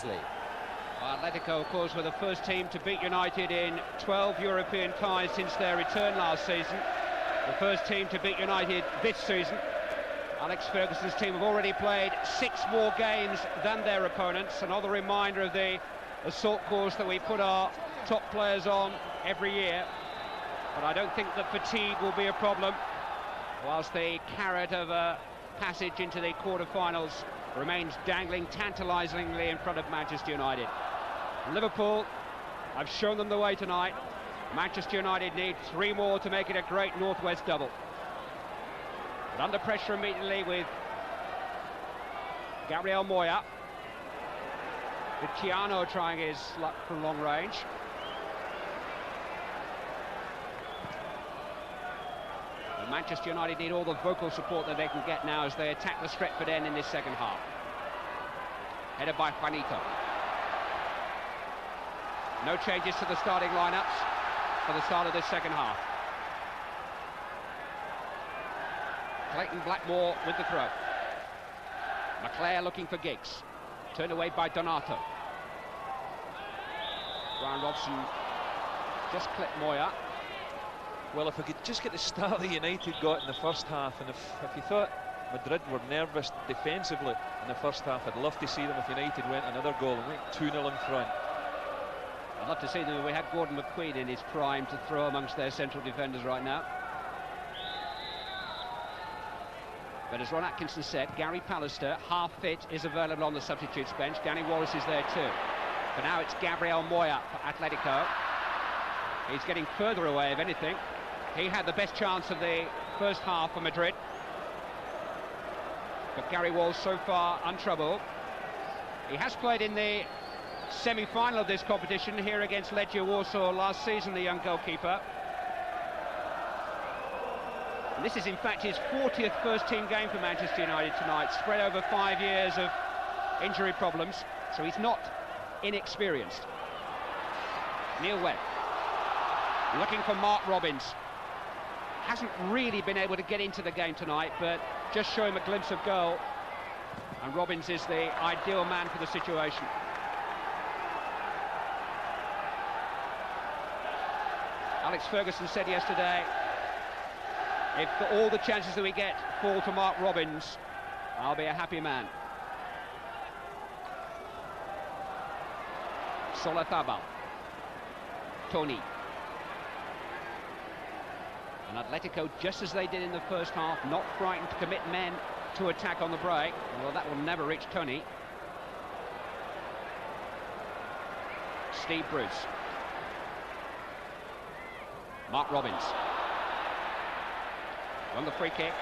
Well, Atletico, of course, were the first team to beat United in 12 European ties since their return last season. The first team to beat United this season. Alex Ferguson's team have already played 6 more games than their opponents. Another reminder of the assault course that we put our top players on every year. But I don't think that fatigue will be a problem, whilst the carrot of a passage into the quarter-finals remains dangling tantalisingly in front of Manchester United. Liverpool have shown them the way tonight. Manchester United need 3 more to make it a great Northwest double. But under pressure immediately with Gabriel Moya. Viciano trying his luck from long range. And Manchester United need all the vocal support that they can get now as they attack the Stretford end in this second half. Headed by Juanito. No changes to the starting lineups for the start of this second half. Clayton Blackmore with the throw. McClare looking for Giggs. Turned away by Donato. Brian Robson just clipped Moya. Well, if we could just get the start that United got in the first half, and if you thought Madrid were nervous defensively in the first half, I'd love to see them if United went another goal and went 2-0 in front. I'd love to see them. We had Gordon McQueen in his prime to throw amongst their central defenders right now. But as Ron Atkinson said, Gary Pallister, half fit, is available on the substitutes bench. Danny Wallace is there too. For now it's Gabriel Moya for Atletico. He's getting further away, if anything. He had the best chance of the first half for Madrid. But Gary Wallace so far untroubled. He has played in the semi-final of this competition here against Legia Warsaw last season, the young goalkeeper. And this is in fact his 40th first-team game for Manchester United tonight, spread over 5 years of injury problems, so he's not inexperienced. Neil Webb, looking for Mark Robins. Hasn't really been able to get into the game tonight, but just show him a glimpse of goal. And Robins is the ideal man for the situation. Alex Ferguson said yesterday, if all the chances that we get fall to Mark Robins, I'll be a happy man. Solazábal. Tony. And Atletico, just as they did in the first half, not frightened to commit men to attack on the break. Well, that will never reach Tony. Steve Bruce. Mark Robins. On the free kick.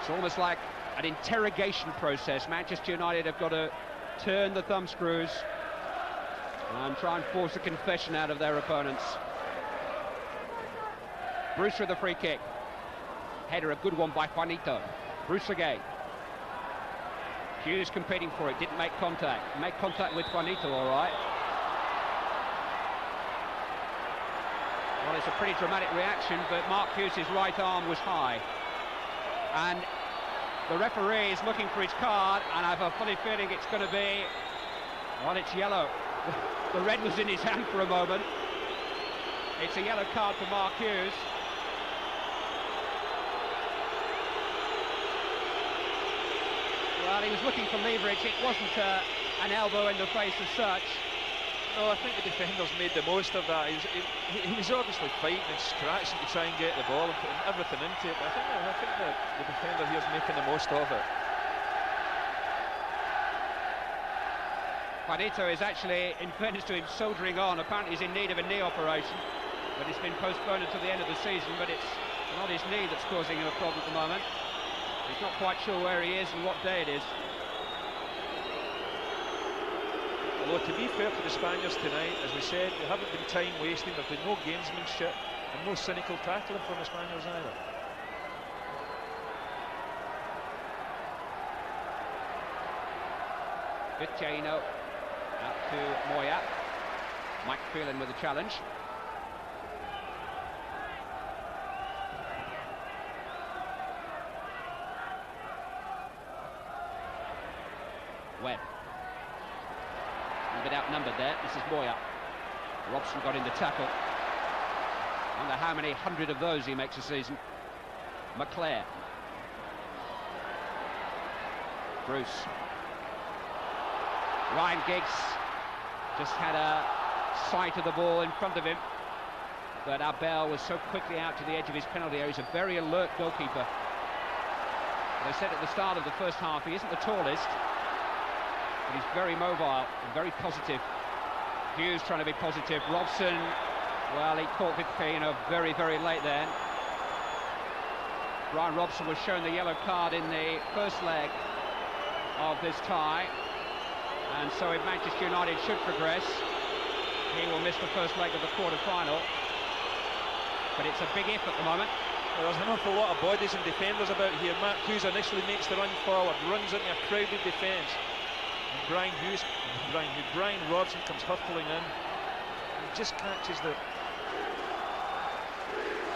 It's almost like an interrogation process. Manchester United have got to turn the thumbscrews and try and force a confession out of their opponents. Bruce with the free kick. Header, a good one by Juanito. Bruce again. Hughes competing for it, didn't make contact. Make contact with Juanito, all right. Well, it's a pretty dramatic reaction, but Mark Hughes' right arm was high. And the referee is looking for his card, and I have a funny feeling it's going to be, well, it's yellow. The red was in his hand for a moment. It's a yellow card for Mark Hughes. Well, he was looking for leverage. It wasn't an elbow in the face as such. No, I think the defenders made the most of that. He was obviously fighting and scratching to try and get the ball and putting everything into it. But I think the defender here is making the most of it. Juanito is actually, in fairness to him, soldiering on. Apparently he's in need of a knee operation, but it's been postponed until the end of the season. But it's not his knee that's causing him a problem at the moment. He's not quite sure where he is and what day it is. Although, to be fair to the Spaniards tonight, as we said, there haven't been time wasting. There's been no gamesmanship and no cynical tackling from the Spaniards either. Viciano out to Moya. Mike Phelan with a challenge. Webb. bit outnumbered there. This is Moya. Robson got in the tackle. I wonder how many hundred of those he makes a season. McClare. Bruce. Ryan Giggs just had a sight of the ball in front of him, but Abel was so quickly out to the edge of his penalty area. He's a very alert goalkeeper. They said at the start of the first half he isn't the tallest, but he's very mobile and very positive. Hughes trying to be positive. Robson, well, he caught Vizcaíno very, very late then. Brian Robson was shown the yellow card in the first leg of this tie, and so if Manchester United should progress, he will miss the first leg of the quarter-final. But it's a big if at the moment. Well, there's an awful lot of bodies and defenders about here. Matt Hughes initially makes the run forward, runs into a crowded defence, and Brian Robson comes hurtling in and just catches the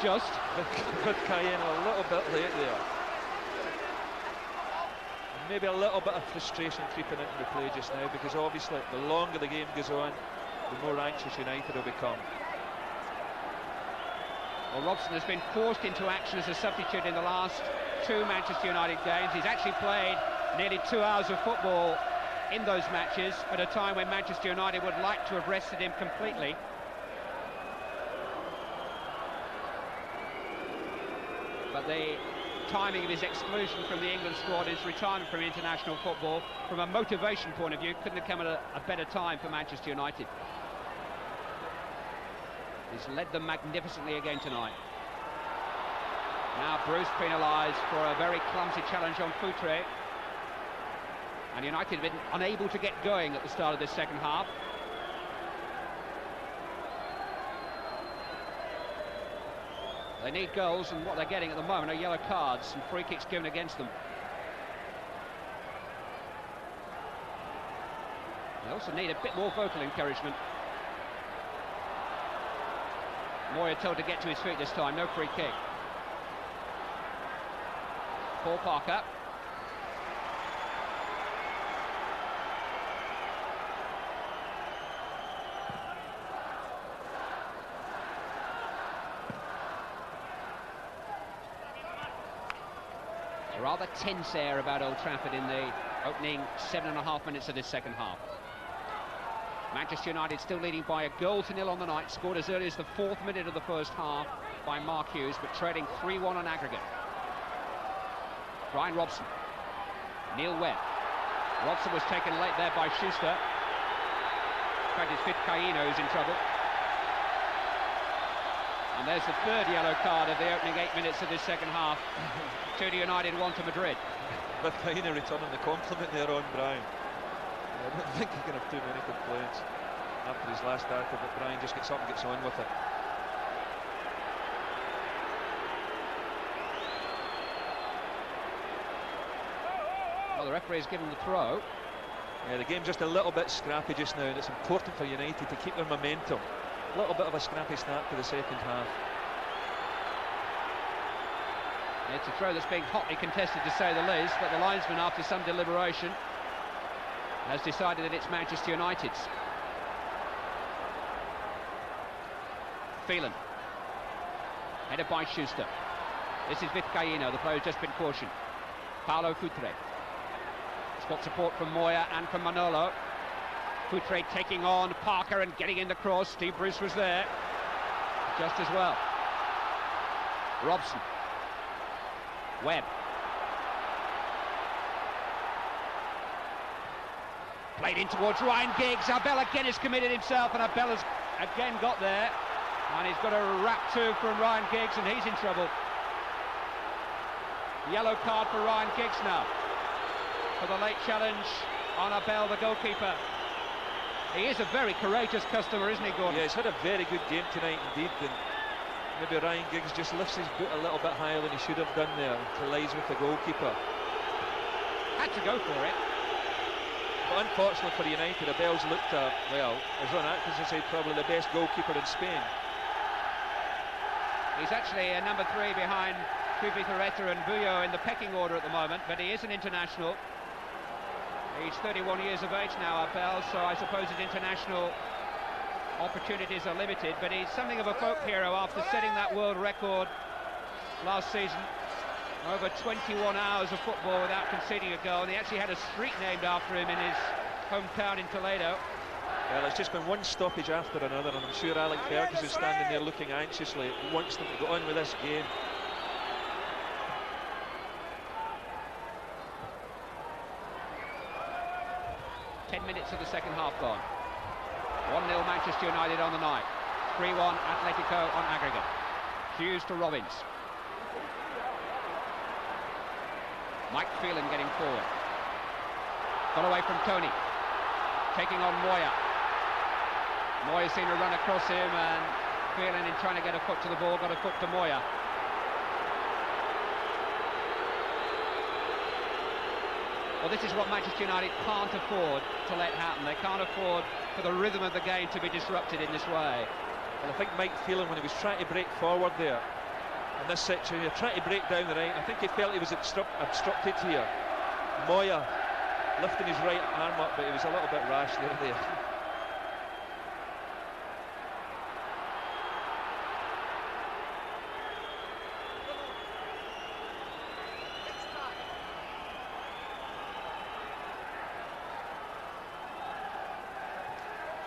Vizcaíno a little bit late there. And maybe a little bit of frustration creeping into the play just now, because obviously the longer the game goes on, the more anxious United will become. Well, Robson has been forced into action as a substitute in the last two Manchester United games. He's actually played nearly 2 hours of football in those matches at a time when Manchester United would like to have rested him completely. But the timing of his exclusion from the England squad, his retirement from international football, from a motivation point of view, couldn't have come at a better time for Manchester United. He's led them magnificently again tonight. Now Bruce penalised for a very clumsy challenge on Foutre. And United have been unable to get going at the start of this second half. They need goals, and what they're getting at the moment are yellow cards and free kicks given against them. They also need a bit more vocal encouragement. Moya told to get to his feet this time, no free kick. Paul Parker. A rather tense air about Old Trafford in the opening 7.5 minutes of this second half. Manchester United still leading by 1-0 on the night, scored as early as the 4th minute of the first half by Mark Hughes, but trading 3-1 on aggregate. Brian Robson. Neil Webb. Robson was taken late there by Schuster. In fact, it's Vizcaíno who's in trouble. And there's the third yellow card of the opening 8 minutes of this second half. 2 to United, 1 to Madrid. Vizcaíno returning the compliment there on Brian. I don't think he can have too many complaints after his last tackle, but Brian just gets up and gets on with it. Well, the referee has given the throw. Yeah, the game's just a little bit scrappy just now, and it's important for United to keep their momentum. A little bit of a scrappy start to the second half. It's a throw that's being hotly contested, to say the least, but the linesman, after some deliberation, has decided that it's Manchester United's. Phelan. Headed by Schuster. This is Vizcaíno, the player who's just been cautioned. Paulo Foutre. It's got support from Moya and from Manolo. Foutre taking on Parker and getting in the cross. Steve Bruce was there just as well. Robson. Webb. Played in towards Ryan Giggs. Abel again has committed himself, and Abel has again got there. And he's got a rap too from Ryan Giggs, and he's in trouble. Yellow card for Ryan Giggs now, for the late challenge on Abel, the goalkeeper. He is a very courageous customer, isn't he, Gordon? Yeah, he's had a very good game tonight indeed. And maybe Ryan Giggs just lifts his boot a little bit higher than he should have done there and collides with the goalkeeper. Had to go for it. But unfortunately for United, Abel's looked at, well, as Ron Atkinson said, probably the best goalkeeper in Spain. He's actually a number 3 behind Zubizarreta and Buyo in the pecking order at the moment, but he is an international. He's 31 years of age now, Appel, so I suppose his international opportunities are limited, but he's something of a folk hero after setting that world record last season. Over 21 hours of football without conceding a goal, and he actually had a street named after him in his hometown in Toledo. Well, it's just been one stoppage after another, and I'm sure Alex Ferguson is standing there looking anxiously. He wants them to go on with this game. Minutes of the second half gone. 1-0 Manchester United on the night. 3-1 Atletico on aggregate. Hughes to Robbins. Mike Phelan getting forward. Got away from Tony. Taking on Moya. Moya seen a run across him, and Phelan, in trying to get a foot to the ball, got a foot to Moya. Well, this is what Manchester United can't afford to let happen. They can't afford for the rhythm of the game to be disrupted in this way. Well, I think Mike Phelan, when he was trying to break forward there, in this section, he was trying to break down the right, I think he felt he was obstructed here. Moya lifting his right arm up, but he was a little bit rash there.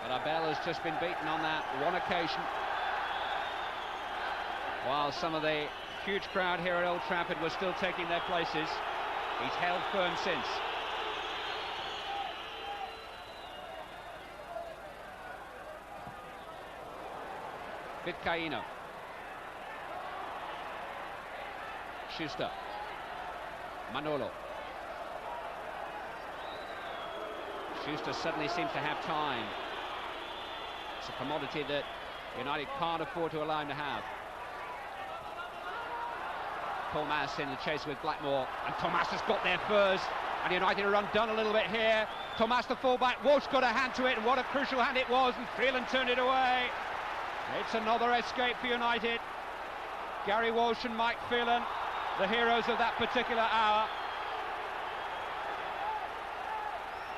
But Abel has just been beaten on that one occasion, while some of the huge crowd here at Old Trafford were still taking their places. He's held firm since. Vizcaíno. Schuster. Manolo. Schuster suddenly seems to have time. It's a commodity that United can't afford to allow him to have. Thomas in the chase with Blackmore, and Thomas has got there first, and United are undone a little bit here. Thomas, the fullback, Walsh got a hand to it, and what a crucial hand it was, and Phelan turned it away. It's another escape for United. Gary Walsh and Mike Phelan, the heroes of that particular hour.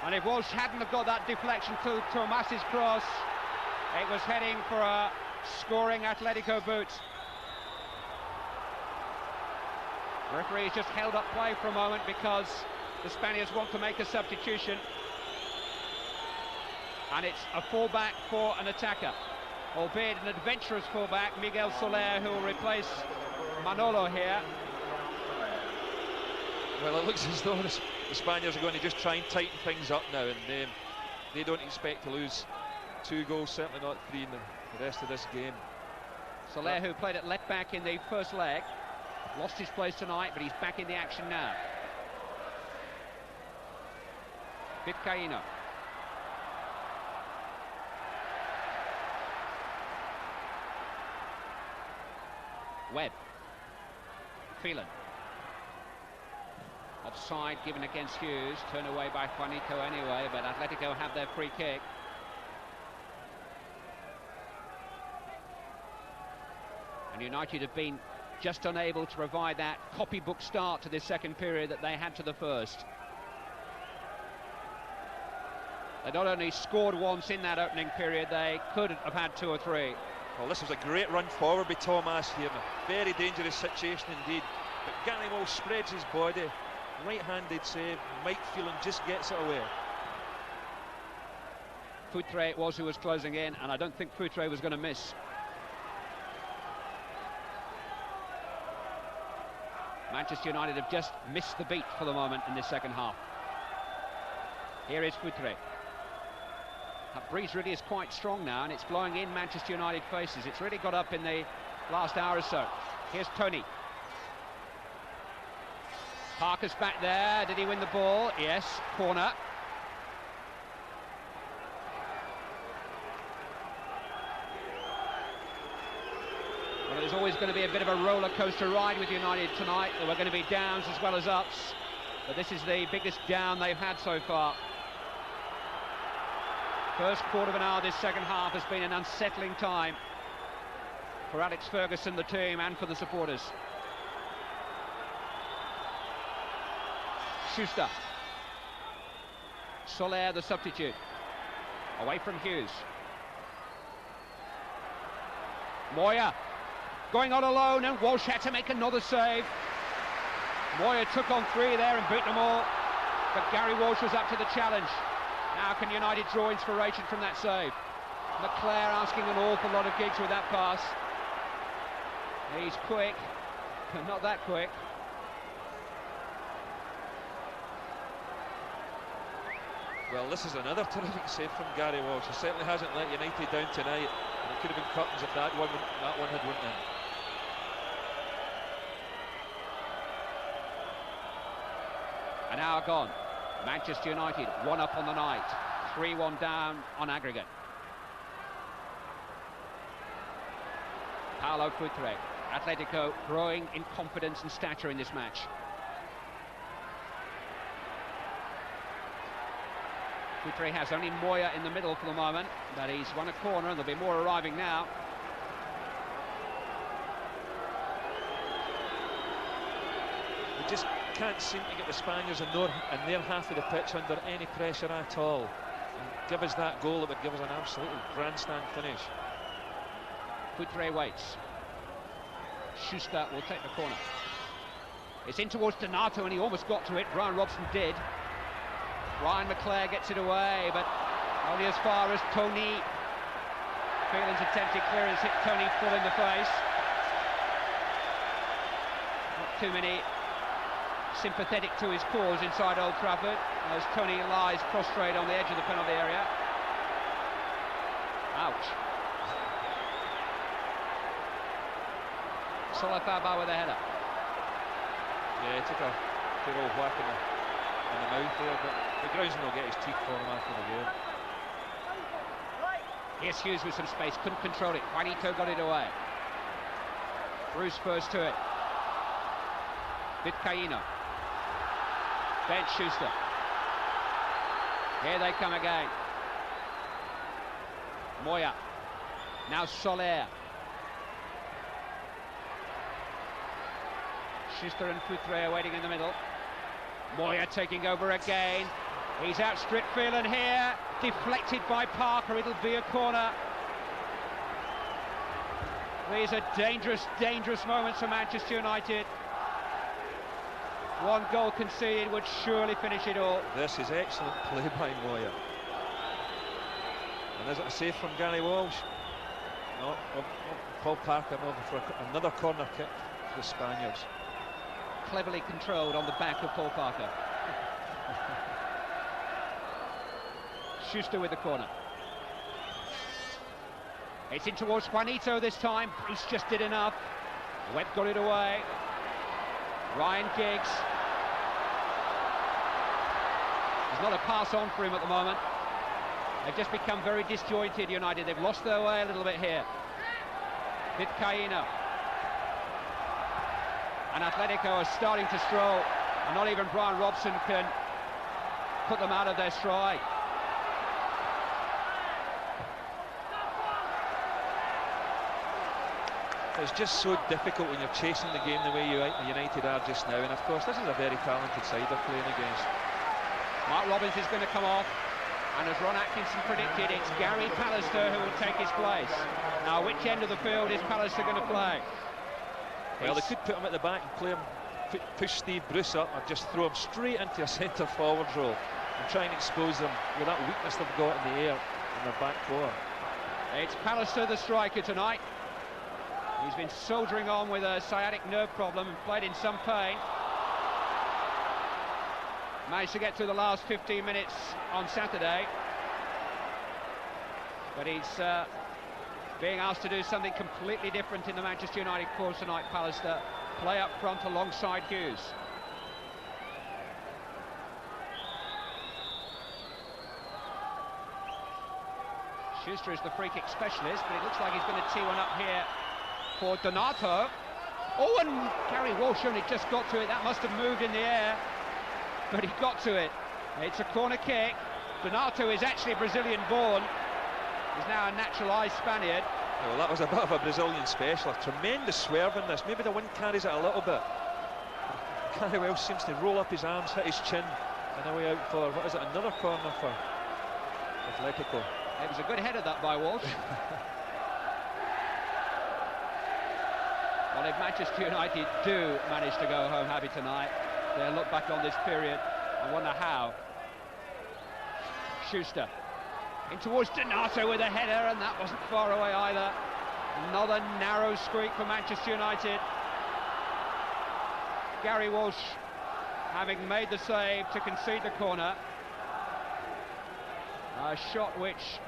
And if Walsh hadn't have got that deflection to Thomas's cross, it was heading for a scoring Atletico boot. The referee has just held up play for a moment because the Spaniards want to make a substitution. And it's a fullback for an attacker, albeit an adventurous fullback, Miguel Soler, who will replace Manolo here. Well, it looks as though the Spaniards are going to just try and tighten things up now, and they don't expect to lose 2 goals, certainly not 3 in the rest of this game. Soler, who played at left back in the first leg, lost his place tonight, but he's back in the action now. Vizcaíno. Webb. Phelan. Offside given against Hughes, turned away by Juanito anyway, but Atletico have their free kick. And United have been just unable to provide that copybook start to this second period that they had to the first. They not only scored once in that opening period, they could have had 2 or 3. Well, this was a great run forward by Thomas here. A very dangerous situation indeed. But Gary Walsh spreads his body, right-handed save. Mike Phelan just gets it away. Foutre it was who was closing in, and I don't think Foutre was going to miss. Manchester United have just missed the beat for the moment in this second half. Here is Foutre. That breeze really is quite strong now, and it's blowing in Manchester United faces. It's really got up in the last hour or so. Here's Tony. Parker's back there. Did he win the ball? Yes. Corner. Well, there's always going to be a bit of a roller coaster ride with United tonight. There were going to be downs as well as ups, but this is the biggest down they've had so far. First quarter of an hour this second half has been an unsettling time for Alex Ferguson, the team, and for the supporters. Schuster. Soler, the substitute. Away from Hughes. Moya going on alone, and Walsh had to make another save. Moya took on 3 there and beat them all, but Gary Walsh was up to the challenge. How can United draw inspiration from that save? McClair asking an awful lot of gigs with that pass. He's quick, but not that quick. Well, this is another terrific save from Gary Walsh. He certainly hasn't let United down tonight, and it could have been curtains if that one had went in. An hour gone. Manchester United 1 up on the night, 3-1 down on aggregate. Paulo Futre. Atletico growing in confidence and stature in this match. Futre has only Moya in the middle for the moment, but he's won a corner and there'll be more arriving now. We just can't seem to get the Spaniards in their half of the pitch under any pressure at all. And give us that goal, it would give us an absolutely grandstand finish. Futre waits. Schuster will take the corner. It's in towards Donato, and he almost got to it. Brian Robson did. Ryan McClair gets it away, but only as far as Tony. Phelan's attempted clearance hit Tony full in the face. Not too many sympathetic to his cause inside Old Trafford, as Tony lies prostrate on the edge of the penalty area. Ouch. Solafaba with a header. Yeah, he took a good old whack in the mouth there, but the groundsman will get his teeth for him after the game. Here's Hughes with some space, couldn't control it. Juanito got it away. Bruce first to it. Vizcaíno. Ben Schuster. Here they come again. Moya. Now Soler. Schuster and Futre are waiting in the middle. Moya taking over again. He's outstripped Phelan here. Deflected by Parker. It'll be a corner. These are dangerous, dangerous moments for Manchester United. One goal conceded would surely finish it all. This is excellent play by Moya. And is it a save from Gary Walsh? No, Paul Parker over for another corner kick for the Spaniards. Cleverly controlled on the back of Paul Parker. Schuster with the corner. It's in towards Juanito this time. Bruce just did enough. Webb got it away. Ryan Giggs. There's not a pass on for him at the moment. They've just become very disjointed, United. They've lost their way a little bit here. Vizcaíno. And Atletico are starting to stroll, and not even Brian Robson can put them out of their stride. It's just so difficult when you're chasing the game the way United are just now, and of course this is a very talented side they're playing against. Mark Robbins is going to come off, and as Ron Atkinson predicted, it's Gary Pallister who will take his place. Now, which end of the field is Pallister going to play? Well, they could put him at the back and play him, push Steve Bruce up, or just throw him straight into a centre forward role and try and expose them with that weakness they've got in the air in their back four. It's Pallister, the striker, tonight. He's been soldiering on with a sciatic nerve problem and played in some pain. Managed to get through the last 15 minutes on Saturday. But he's being asked to do something completely different in the Manchester United course tonight, Pallister. Play up front alongside Hughes. Schuster is the free kick specialist, but it looks like he's going to tee one up here for Donato. Oh, and Gary Walsh only just got to it. That must have moved in the air, but he got to it. It's a corner kick. Donato is actually Brazilian born. He's now a naturalised Spaniard. Well, that was a bit of a Brazilian special. A tremendous swerve in this. Maybe the wind carries it a little bit. Gary Walsh seems to roll up his arms, hit his chin, And away out for, what is it, another corner for Atlético. It was a good header that by Walsh. Well, if Manchester United do manage to go home happy tonight, they'll look back on this period and wonder how. Schuster in towards Donato with a header, and that wasn't far away either. Another narrow squeak for Manchester United. Gary Walsh having made the save to concede the corner. A shot which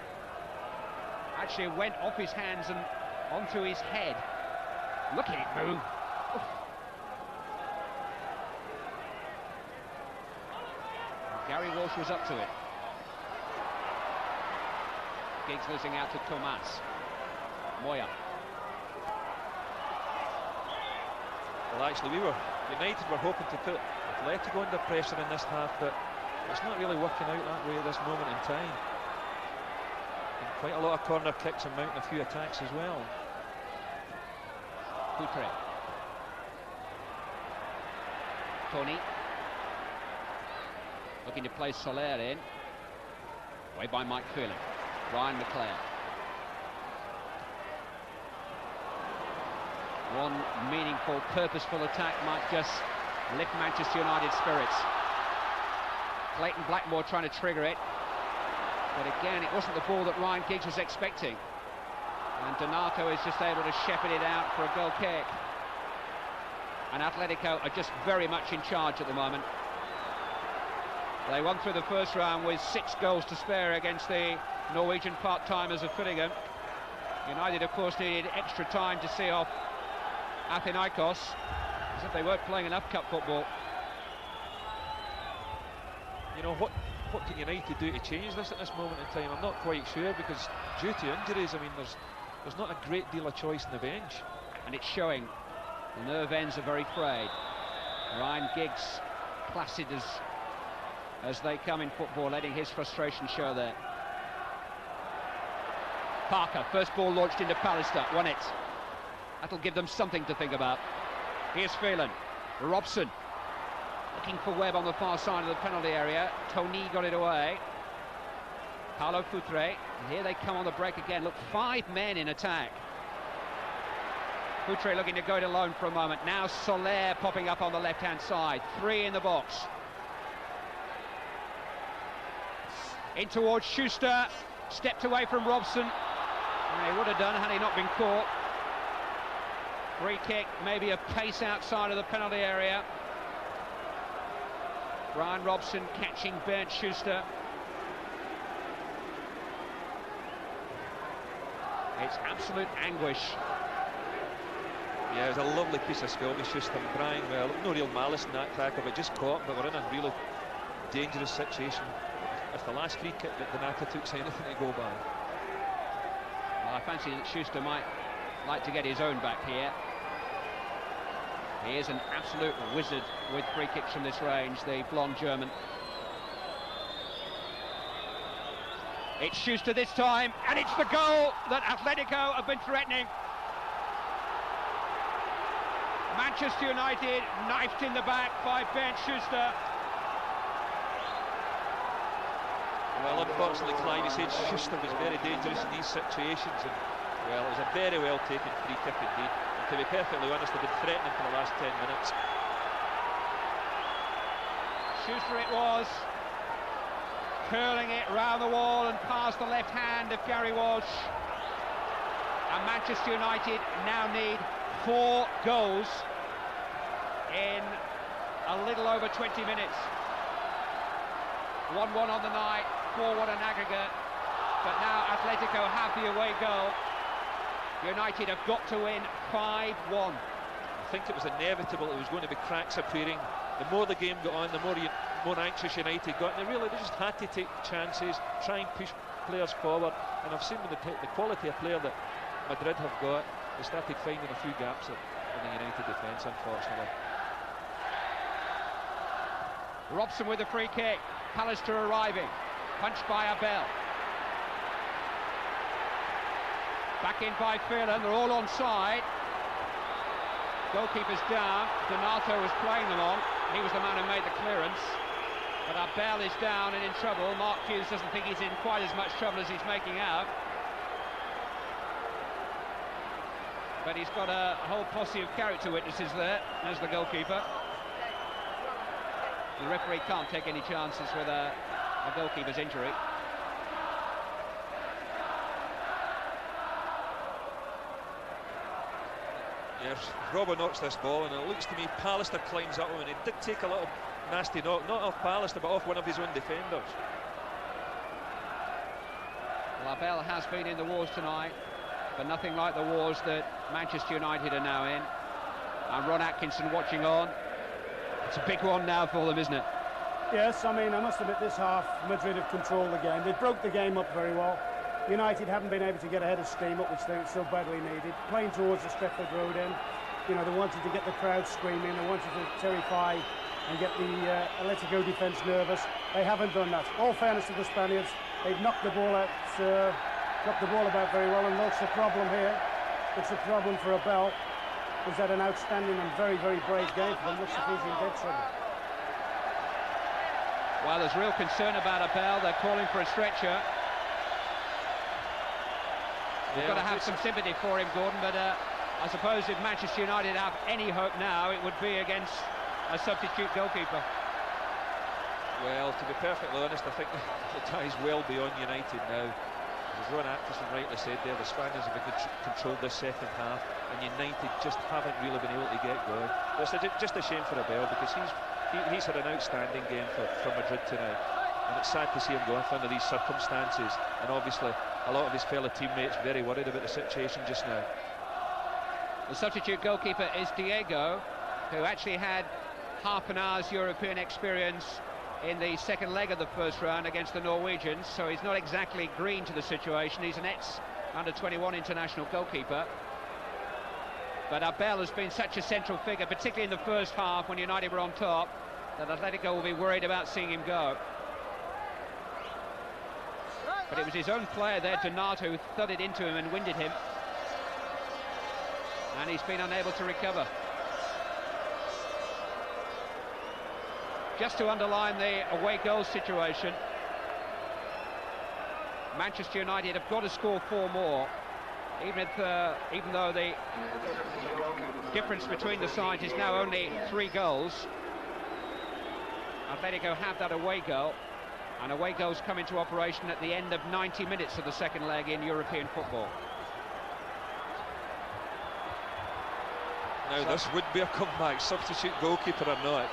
actually went off his hands and onto his head. Look at it move. Oof. Gary Walsh was up to it. Giggs losing out to Tomas. Moya. Well, actually, United were hoping to put Atlético under pressure in this half, but it's not really working out that way at this moment in time. And quite a lot of corner kicks and mounting a few attacks as well. Putre. Tony. Looking to play Soler in. Away by Mike Phelan. Ryan McClair. One meaningful, purposeful attack might just lift Manchester United's spirits. Clayton Blackmore trying to trigger it. But again, it wasn't the ball that Ryan Giggs was expecting. And Donato is just able to shepherd it out for a goal kick. And Atletico are just very much in charge at the moment. They won through the first round with 6 goals to spare against the Norwegian part-timers of Fillingham. United, of course, needed extra time to see off Athinaikos, as if they weren't playing enough cup football. You know, what can United do to change this at this moment in time? I'm not quite sure, because due to injuries, I mean, there's not a great deal of choice in the bench. And it's showing. The nerve ends are very frayed. Ryan Giggs, placid as they come in football, letting his frustration show there. Parker, first ball launched into Pallister, won it. That'll give them something to think about. Here's Phelan. Robson looking for Webb on the far side of the penalty area. Tony got it away. Paulo Futre. Here they come on the break again. Look, 5 men in attack. Futre looking to go it alone for a moment. Now Soler popping up on the left-hand side. 3 in the box. In towards Schuster. Stepped away from Robson. And he would have done had he not been caught. Free kick, maybe a pace outside of the penalty area. Brian Robson catching Bernd Schuster. It's absolute anguish. Yeah, it was a lovely piece of skill to Schuster and Brian. Well, no real malice in that tackle, but just caught. But we're in a really dangerous situation. If the last free kick that Donato took's anything to go by. Well, I fancy that Schuster might like to get his own back here. He is an absolute wizard with free kicks from this range, the blonde German. It's Schuster this time, and it's the goal that Atletico have been threatening. Manchester United knifed in the back by Bernd Schuster. Well, unfortunately, Clive, he said Schuster was very dangerous in these situations, and well, it was a very well taken free kick indeed. And to be perfectly honest, they've been threatening for the last 10 minutes. Schuster it was, curling it round the wall and past the left hand of Gary Walsh. And Manchester United now need 4 goals in a little over 20 minutes. 1-1 on the night, 4-1 an aggregate, but now Atletico have the away goal. United have got to win 5-1. I think it was inevitable it was going to be cracks appearing. The more the game got on, the more anxious United got, and they just had to take chances, try and push players forward. And I've seen with the quality of player that Madrid have got, they started finding a few gaps in the United defence, unfortunately. Robson with the free kick. Pallister arriving, punched by Abel. Back in by Phelan, they're all onside. Goalkeeper's down, Donato was playing them on. He was the man who made the clearance. But Abel is down and in trouble. Mark Hughes doesn't think he's in quite as much trouble as he's making out. But he's got a whole posse of character witnesses there, as the goalkeeper. The referee can't take any chances with a goalkeeper's injury. Yes, Robbo knocks this ball, and it looks to me Pallister climbs up him, and he did take a little nasty knock, not off Pallister, but off one of his own defenders. Well, Abel has been in the wars tonight, but nothing like the wars that Manchester United are now in. And Ron Atkinson watching on. It's a big one now for them, isn't it? Yes, I mean, I must admit this half, Madrid have controlled the game. They broke the game up very well. United haven't been able to get ahead of steam up, which they so badly needed. Playing towards the Trafford Road end, you know, they wanted to get the crowd screaming, they wanted to terrify and get the Atlético defence nervous. They haven't done that. All fairness to the Spaniards, they've knocked the ball out, knocked the ball about very well, and that's the problem here. It's a problem for Abel. He's had an outstanding and very, very brave game for them. Looks like he's in dead trouble. Well, there's real concern about Abel. They're calling for a stretcher. We've got to have some sympathy for him, Gordon, but I suppose if Manchester United have any hope now, it would be against a substitute goalkeeper. Well, to be perfectly honest, I think the tie's well beyond United now. As Ron Atkinson rightly said there, the Spaniards have controlled this second half, and United just haven't really been able to get going. It's just a shame for Abel, because he's had an outstanding game for Madrid tonight, and it's sad to see him going under these circumstances, and obviously a lot of his fellow teammates very worried about the situation just now. The substitute goalkeeper is Diego, who actually had half an hour's European experience in the second leg of the first round against the Norwegians, so he's not exactly green to the situation. He's an ex-under-21 international goalkeeper. But Abel has been such a central figure, particularly in the first half when United were on top, that Atletico will be worried about seeing him go. But it was his own player there, Donato, who thudded into him and winded him. And he's been unable to recover. Just to underline the away goal situation, Manchester United have got to score 4 more, even though the difference between the sides is now only 3 goals. Atletico have that away goal, and away goals come into operation at the end of 90 minutes of the second leg in European football. Now this would be a comeback, substitute goalkeeper or not.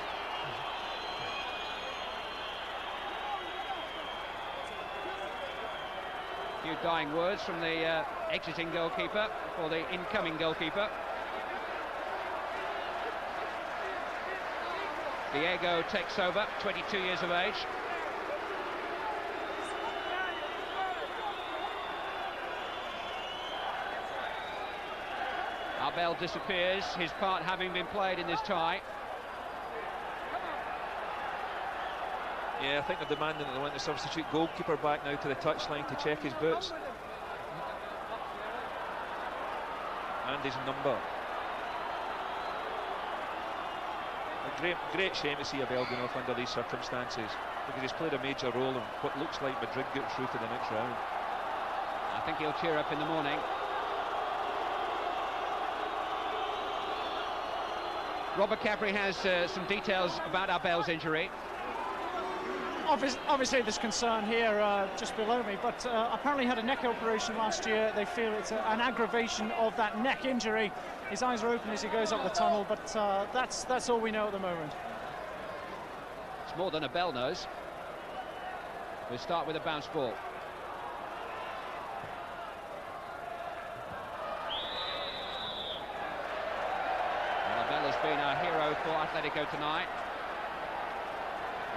A few dying words from the exiting goalkeeper for the incoming goalkeeper. Diego takes over, 22 years of age. Abel disappears, his part having been played in this tie. Yeah, I think they're demanding that they want the substitute goalkeeper back now to the touchline to check his boots. And his number. A great shame to see Abel going off under these circumstances, because he's played a major role in what looks like Madrid get through to the next round. I think he'll cheer up in the morning. Robert Capri has some details about Abel's injury. Obviously there's concern here just below me, but apparently had a neck operation last year. They feel it's an aggravation of that neck injury. His eyes are open as he goes up the tunnel, but that's all we know at the moment. It's more than Abel knows. We'll start with a bounce ball. Well, Abel has been a hero for Atletico tonight.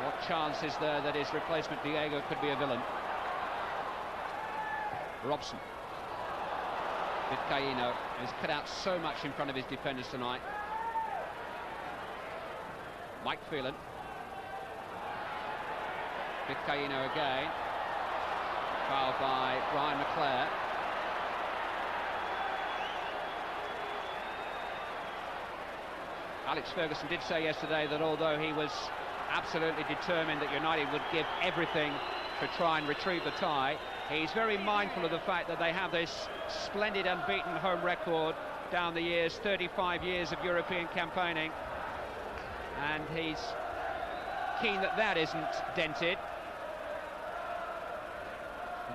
What chance is there that his replacement Diego could be a villain? Robson. Vizcaíno has cut out so much in front of his defenders tonight. Mike Phelan. Vizcaíno again. Fouled by Brian McClare. Alex Ferguson did say yesterday that although he was absolutely determined that United would give everything to try and retrieve the tie. He's very mindful of the fact that they have this splendid unbeaten home record down the years, 35 years of European campaigning, and he's keen that that isn't dented.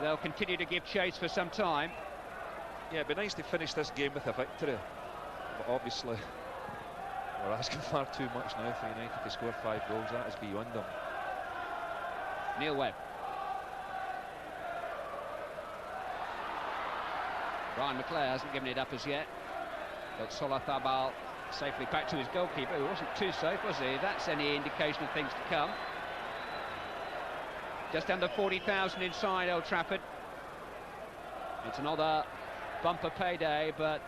They'll continue to give chase for some time. Yeah, it'd be nice to finish this game with a victory, but obviously we're asking far too much now for United to score 5 goals. That is beyond them. Neil Webb. Ryan McClare hasn't given it up as yet, but Solathabal safely back to his goalkeeper, who wasn't too safe, was he? That's any indication of things to come. Just under 40,000 inside Old Trafford. It's another bumper payday, but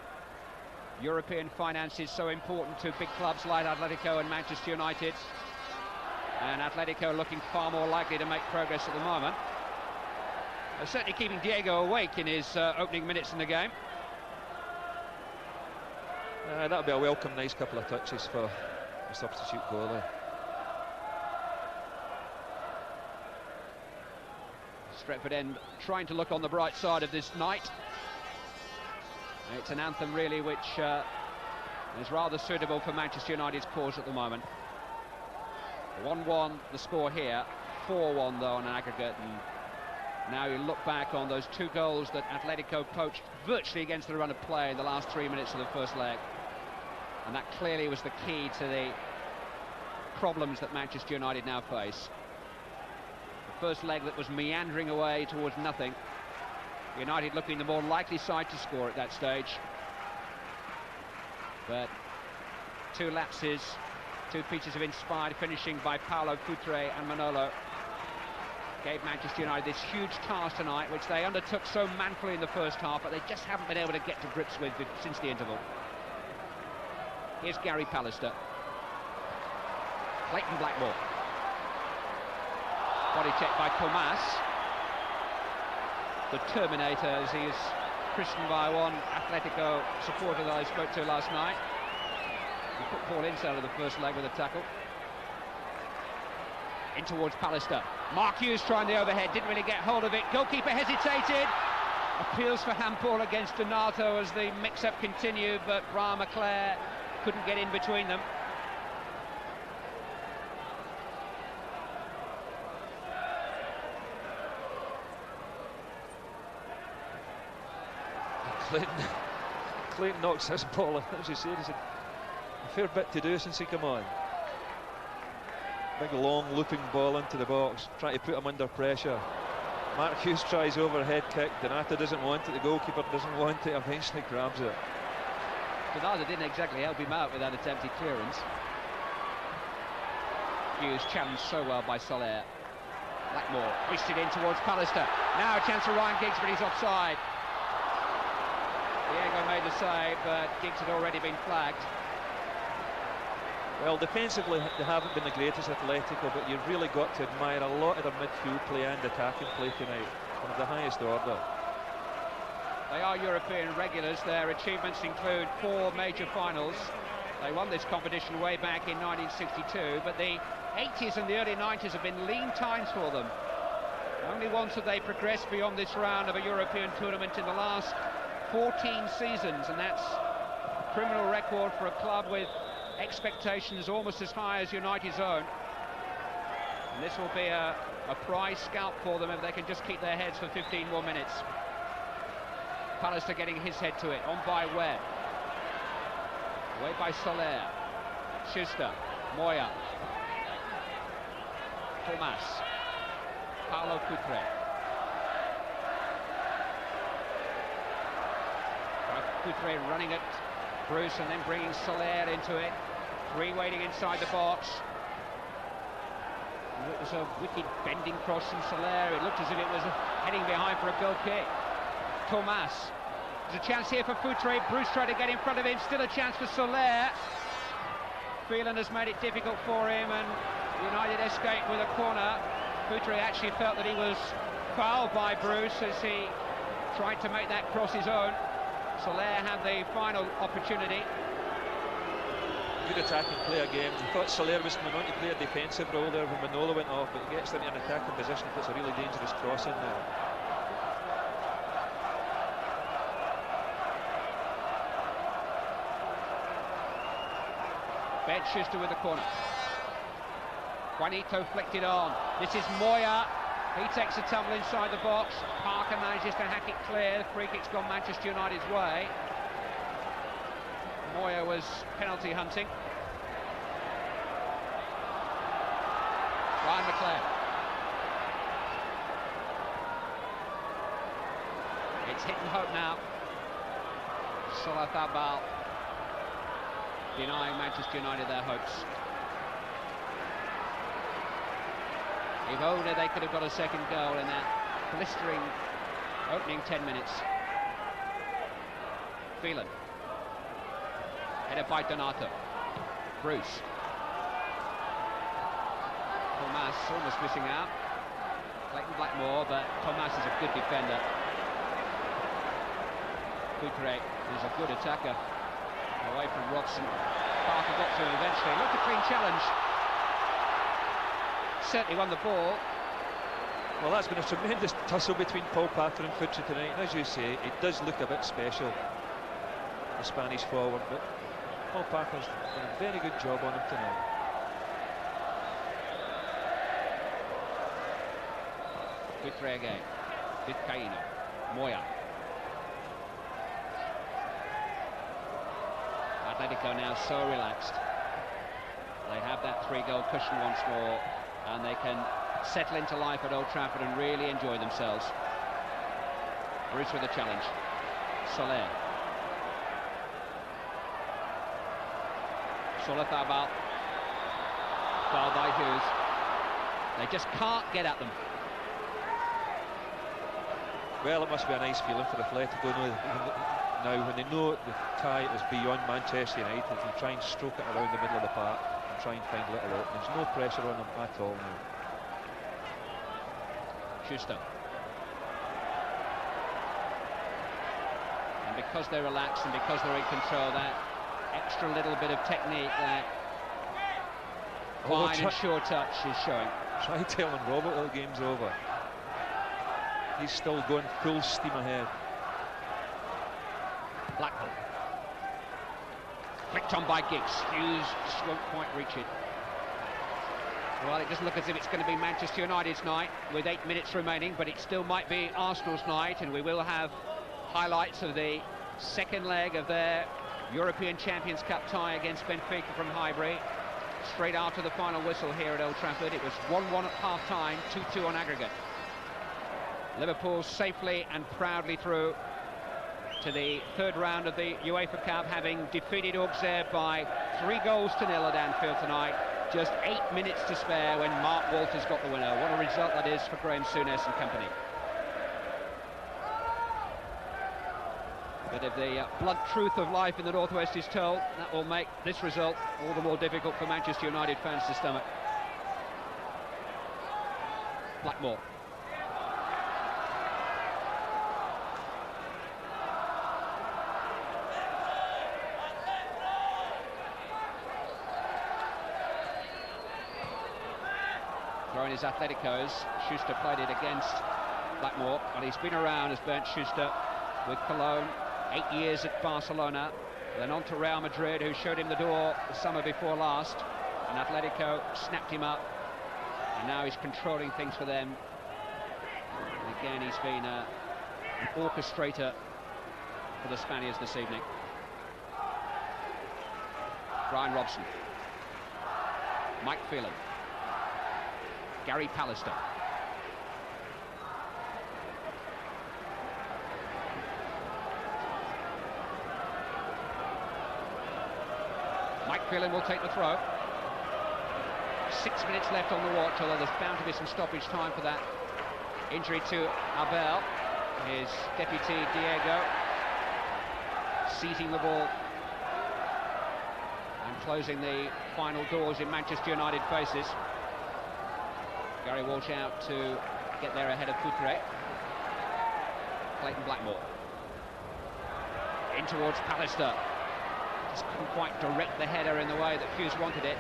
European finance is so important to big clubs like Atletico and Manchester United, and Atletico looking far more likely to make progress at the moment. They're certainly keeping Diego awake in his opening minutes in the game. That'll be a welcome, nice couple of touches for a substitute goalie. Stretford End trying to look on the bright side of this night. It's an anthem really which is rather suitable for Manchester United's cause at the moment. 1-1 the score here, 4-1 though on an aggregate, and now you look back on those 2 goals that Atletico poached virtually against the run of play in the last 3 minutes of the first leg, and that clearly was the key to the problems that Manchester United now face. The first leg that was meandering away towards nothing, United looking the more likely side to score at that stage, but 2 lapses, 2 pieces of inspired finishing by Paulo Futre and Manolo gave Manchester United this huge task tonight, which they undertook so manfully in the first half, but they just haven't been able to get to grips with since the interval. Here's Gary Pallister. Clayton Blackmore. Body check by Tomas. The Terminator, as he is christened by one Atletico supporter that I spoke to last night. He put Paul Ince out of the first leg with a tackle. In towards Pallister. Mark Hughes trying the overhead, didn't really get hold of it. Goalkeeper hesitated. Appeals for handball against Donato as the mix-up continued, but Brian McClare couldn't get in between them. Clayton knocks this ball, as you said, he's a fair bit to do since he came on. Big long looping ball into the box, trying to put him under pressure. Mark Hughes tries overhead kick, Donato doesn't want it, the goalkeeper doesn't want it, eventually grabs it. Donato didn't exactly help him out with that attempted clearance. Hughes challenged so well by Soler. Blackmore hoisted in towards Pallister. Now a chance for Ryan Giggs, but he's offside. Diego made the save, but Giggs had already been flagged. Well, defensively they haven't been the greatest Atletico, but you've really got to admire a lot of their midfield play and attacking play tonight. One of the highest order. They are European regulars. Their achievements include 4 major finals. They won this competition way back in 1962, but the 80s and the early 90s have been lean times for them. Only once have they progressed beyond this round of a European tournament in the last 14 seasons, and that's a criminal record for a club with expectations almost as high as United's own. And this will be a prize scalp for them if they can just keep their heads for 15 more minutes. Pallister getting his head to it, on by Webb. Away by Soler. Schuster, Moya. Tomas. Paulo Futre. Futre running at Bruce and then bringing Soler into it. 3 waiting inside the box. It was a wicked bending cross from Soler. It looked as if it was heading behind for a goal kick. Tomas. There's a chance here for Futre. Bruce tried to get in front of him. Still a chance for Soler. Phelan has made it difficult for him, and United escaped with a corner. Futre actually felt that he was fouled by Bruce as he tried to make that cross his own. Soler had the final opportunity. good attacking play again. I thought Soler was coming on to play a defensive role there when Manola went off, but he gets into an attacking position, puts a really dangerous cross in there. Ben Schuster with the corner. Juanito flicked it on. This is Moya. He takes a tumble inside the box. Parker manages to hack it clear. The free kick's gone Manchester United's way. Moya was penalty hunting. Ryan McClair. It's hit and hope now. Solathabal denying Manchester United their hopes. If only they could have got a second goal in that blistering opening 10 minutes. Phelan. Headed by Donato. Bruce. Thomas almost missing out. Clayton Blackmore, but Thomas is a good defender. Kutre is a good attacker. Away from Robson. Parker got to him eventually. Look, a clean challenge. Certainly won the ball. Well, that's been a tremendous tussle between Paul Parker and Futre tonight, and as you say, it does look a bit special, the Spanish forward, but Paul Parker's done a very good job on him tonight. Kutre again. Vizcaíno. Moya. Atletico now so relaxed. They have that 3-goal cushion once more, and they can settle into life at Old Trafford and really enjoy themselves. Bruce with a challenge. Soler. Solathabal. Fouled by Hughes. They just can't get at them. Well, it must be a nice feeling for Atletico now when they know the tie is beyond Manchester United, and try and stroke it around the middle of the park and try and find little openings. No pressure on them at all now. Schuster. And because they're relaxed and because they're in control, that extra little bit of technique, that fine and sure touch is showing. Try telling Robert that the game's over. He's still going full steam ahead. Blackmore. Flicked on by Giggs. Hughes just won't quite reach it. Well, it doesn't look as if it's going to be Manchester United's night with 8 minutes remaining, but it still might be Arsenal's night, and we will have highlights of the second leg of their European Champions Cup tie against Benfica from Highbury. Straight after the final whistle here at Old Trafford. It was 1-1 at half-time, 2-2 on aggregate. Liverpool safely and proudly through to the third round of the UEFA Cup, having defeated Auxerre by 3-0 at Anfield tonight. Just 8 minutes to spare when Mark Walters got the winner. What a result that is for Graham Souness and company. But if the blunt truth of life in the Northwest is told, that will make this result all the more difficult for Manchester United fans to stomach. Blackmore. Throwing his Atléticos. Schuster played it against Blackmore, and he's been around as Bernd Schuster with Cologne, 8 years at Barcelona, then on to Real Madrid, who showed him the door the summer before last, and Atletico snapped him up, and now he's controlling things for them. And again, he's been an orchestrator for the Spaniards this evening. Brian Robson. Mike Phelan. Gary Pallister. Mike Phelan will take the throw. 6 minutes left on the watch, although there's bound to be some stoppage time for that injury to Abel. His deputy Diego seizing the ball and closing the final doors in Manchester United faces. Gary Walsh out to get there ahead of Kutre. Clayton Blackmore. In towards Pallister. Just couldn't quite direct the header in the way that Hughes wanted it.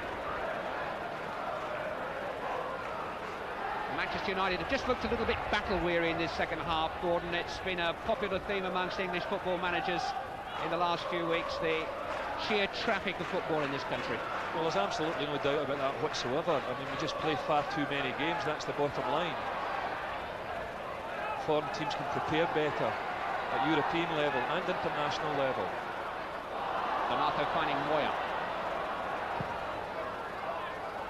Manchester United have just looked a little bit battle-weary in this second half, Gordon. It's been a popular theme amongst English football managers in the last few weeks, the sheer traffic of football in this country. Well, there's absolutely no doubt about that whatsoever. I mean, we just play far too many games, that's the bottom line. Foreign teams can prepare better at European level and international level. Donato finding Moya.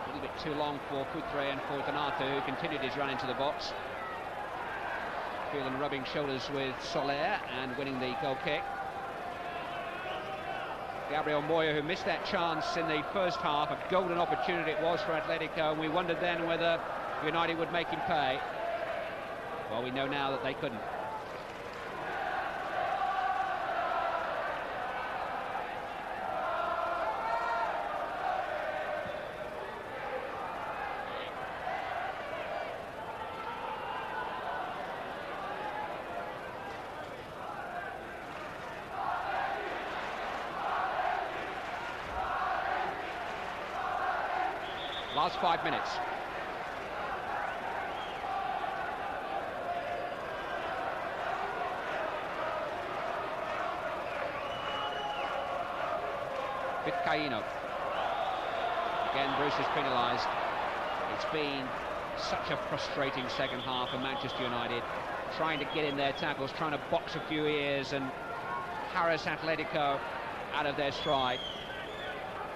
A little bit too long for Coutre and for Donato, who continued his run into the box. Phelan rubbing shoulders with Soler and winning the goal kick. Gabriel Moya, who missed that chance in the first half, a golden opportunity it was for Atletico, and we wondered then whether United would make him pay. Well, we know now that they couldn't. Last 5 minutes. Vizcaíno. Again, Bruce is penalised. It's been such a frustrating second half for Manchester United, trying to get in their tackles, trying to box a few ears and harass Atletico out of their stride.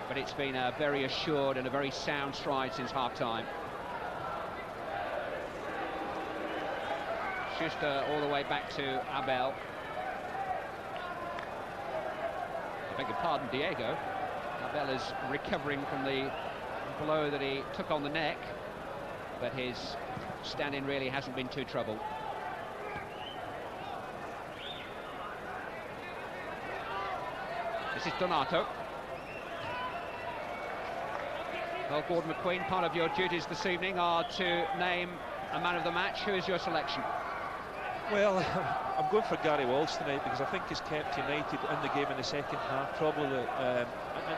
But it's been a very assured and a very sound stride since half-time. Schuster all the way back to Abel. I beg your pardon, Diego. Abel is recovering from the blow that he took on the neck, but his stand-in really hasn't been too troubled. This is Donato. Well, Gordon McQueen, part of your duties this evening are to name a man of the match. Who is your selection? Well, I'm going for Gary Walsh tonight because I think he's kept United in the game in the second half, probably, and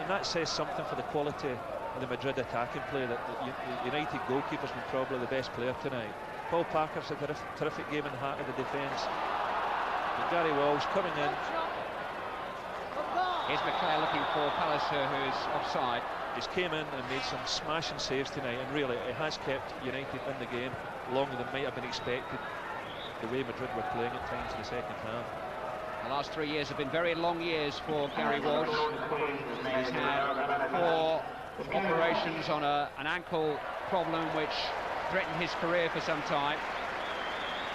that says something for the quality of the Madrid attacking play, that the United goalkeeper's been probably the best player tonight. Paul Parker's a terrific game in the heart of the defence. And Gary Walsh coming in. Here's McClare looking for Pallister, who's offside. He's came in and made some smashing saves tonight, and really it has kept United in the game longer than might have been expected, the way Madrid were playing at times in the second half. The last 3 years have been very long years for Gary Walsh. He's had 4 operations on an ankle problem which threatened his career for some time,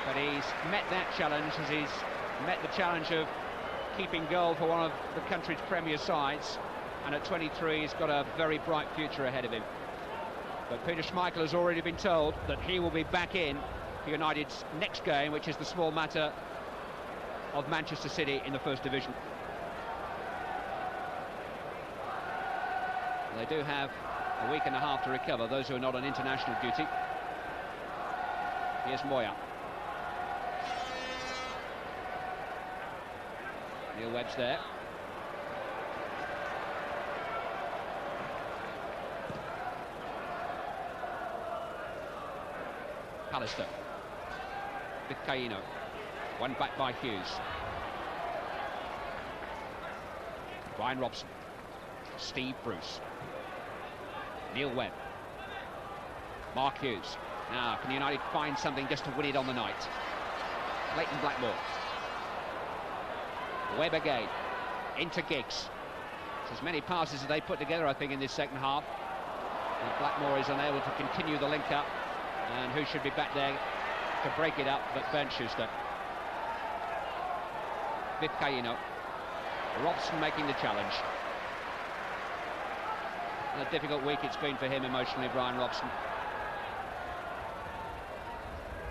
but he's met that challenge as he's met the challenge of keeping goal for one of the country's premier sides, and at 23 he's got a very bright future ahead of him. But Peter Schmeichel has already been told that he will be back in for United's next game, which is the small matter of Manchester City in the First Division. They do have a week and a half to recover, those who are not on international duty. Here's Moya. Neil Webb's there. Pallister. Vizcaíno. One back by Hughes. Brian Robson. Steve Bruce. Neil Webb. Mark Hughes. Now, can United find something just to win it on the night? Leighton Blackmore. Webb again. Into Giggs. It's as many passes as they put together, I think, in this second half. And Blackmore is unable to continue the link-up. And who should be back there to break it up but Bernd Schuster. Vizcaíno. Robson making the challenge. And a difficult week it's been for him emotionally, Brian Robson.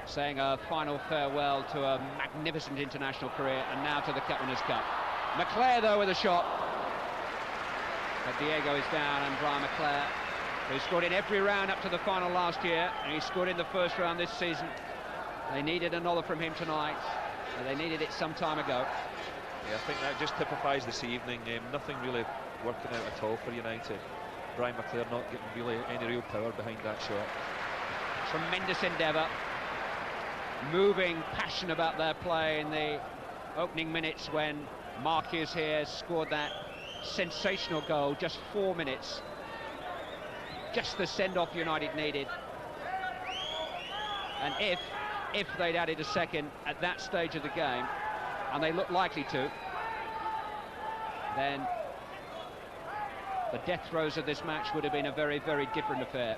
Saying a final farewell to a magnificent international career, and now to the Cup Winners' Cup. McClare, though, with a shot. But Diego is down, and Brian McClare, who scored in every round up to the final last year, and he scored in the first round this season. They needed another from him tonight, and they needed it some time ago. Yeah, I think that just typifies this evening. Nothing really working out at all for United. Brian McClair not getting really any real power behind that shot. Tremendous endeavour, moving passion about their play in the opening minutes when Mark Hughes here scored that sensational goal. Just 4 minutes, just the send-off United needed. And if they'd added a second at that stage of the game, and they look likely to, then the death throes of this match would have been a very, very different affair.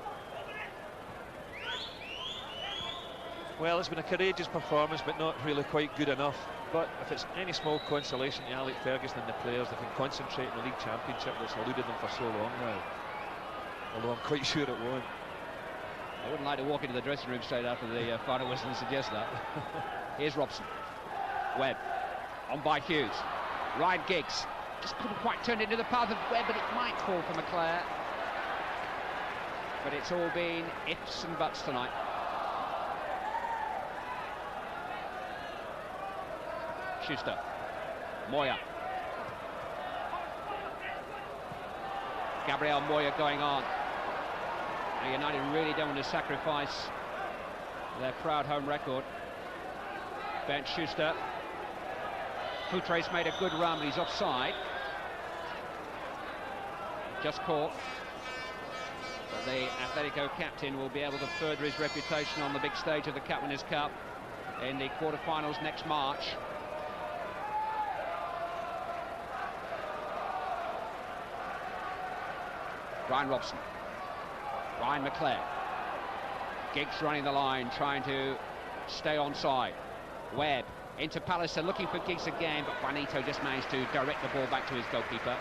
Well, it's been a courageous performance, but not really quite good enough. But if it's any small consolation to Alex Ferguson and the players, they can concentrate on the league championship that's eluded them for so long now. Although I'm quite sure it won't. I wouldn't like to walk into the dressing room straight after the final whistle and suggest that. Here's Robson. Webb. On by Hughes. Ryan Giggs. Just couldn't quite turn into the path of Webb, but it might fall for McClair. But it's all been ifs and buts tonight. Schuster. Moya. Gabriel Moya going on. Now United really don't want to sacrifice their proud home record. Bernd Schuster. Futre's made a good run, but he's offside. Just caught. But the Atlético captain will be able to further his reputation on the big stage of the Cup Winners' Cup in the quarter-finals next March. Ryan Robson. Ryan McClair. Giggs running the line, trying to stay onside. Webb into Pallister, looking for Giggs again, but Juanito just managed to direct the ball back to his goalkeeper.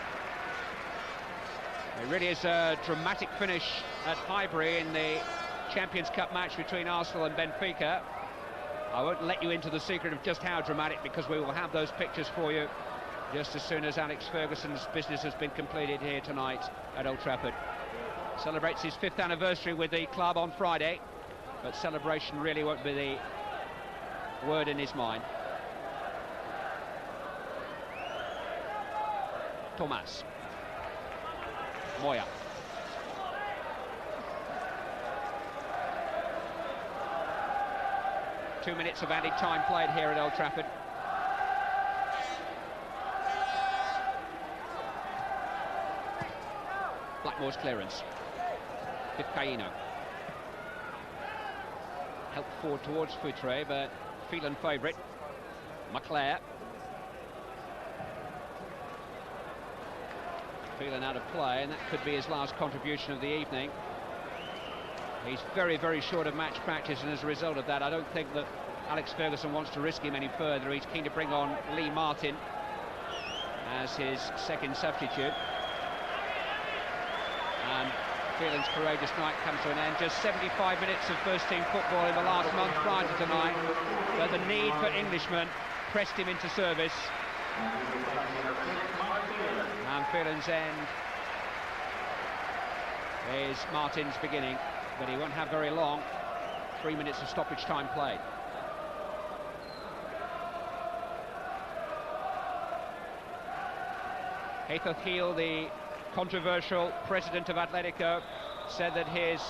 It really is a dramatic finish at Highbury in the Champions Cup match between Arsenal and Benfica. I won't let you into the secret of just how dramatic, because we will have those pictures for you just as soon as Alex Ferguson's business has been completed here tonight at Old Trafford. Celebrates his 5th anniversary with the club on Friday, but celebration really won't be the word in his mind. Thomas. Moya. Two minutes of added time played here at Old Trafford. Blackmore's clearance. Vizcaíno. Helped forward towards Futre, but Phelan favourite. McClair. Phelan out of play, and that could be his last contribution of the evening. He's very, very short of match practice, and as a result of that, I don't think that Alex Ferguson wants to risk him any further. He's keen to bring on Lee Martin as his second substitute. And Phelan's courageous night comes to an end. Just 75 minutes of first-team football in the last month prior to tonight, but the need for Englishmen pressed him into service. And Phelan's end is Martin's beginning, but he won't have very long. 3 minutes of stoppage time played. Haythorne Heel, the controversial president of Atlético, said that his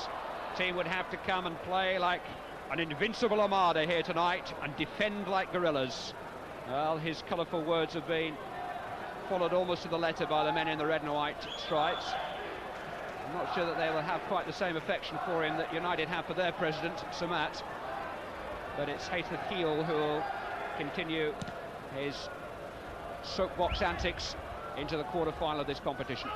team would have to come and play like an invincible armada here tonight and defend like guerrillas. Well, his colourful words have been followed almost to the letter by the men in the red and white stripes. I'm not sure that they will have quite the same affection for him that United have for their president, Sir Matt. But it's Haythorne Heel who will continue his soapbox antics into the quarter-final of this competition.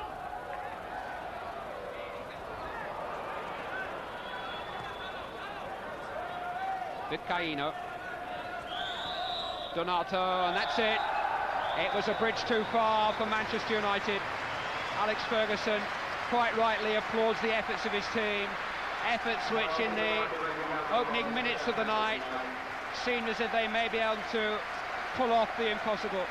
Vizcaíno. Donato, and that's it. It was a bridge too far for Manchester United. Alex Ferguson quite rightly applauds the efforts of his team. Efforts which in the opening minutes of the night seemed as if they may be able to pull off the impossible.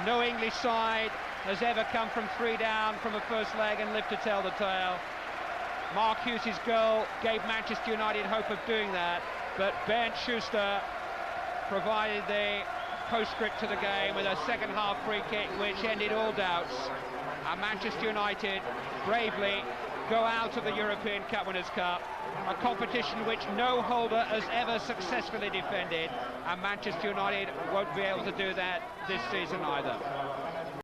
No English side has ever come from 3 down from a first leg and lived to tell the tale. Mark Hughes' goal gave Manchester United hope of doing that, but Bernd Schuster provided the postscript to the game with a second half free kick which ended all doubts, and Manchester United bravely go out of the European Cup Winners' Cup, a competition which no holder has ever successfully defended, and Manchester United won't be able to do that this season either.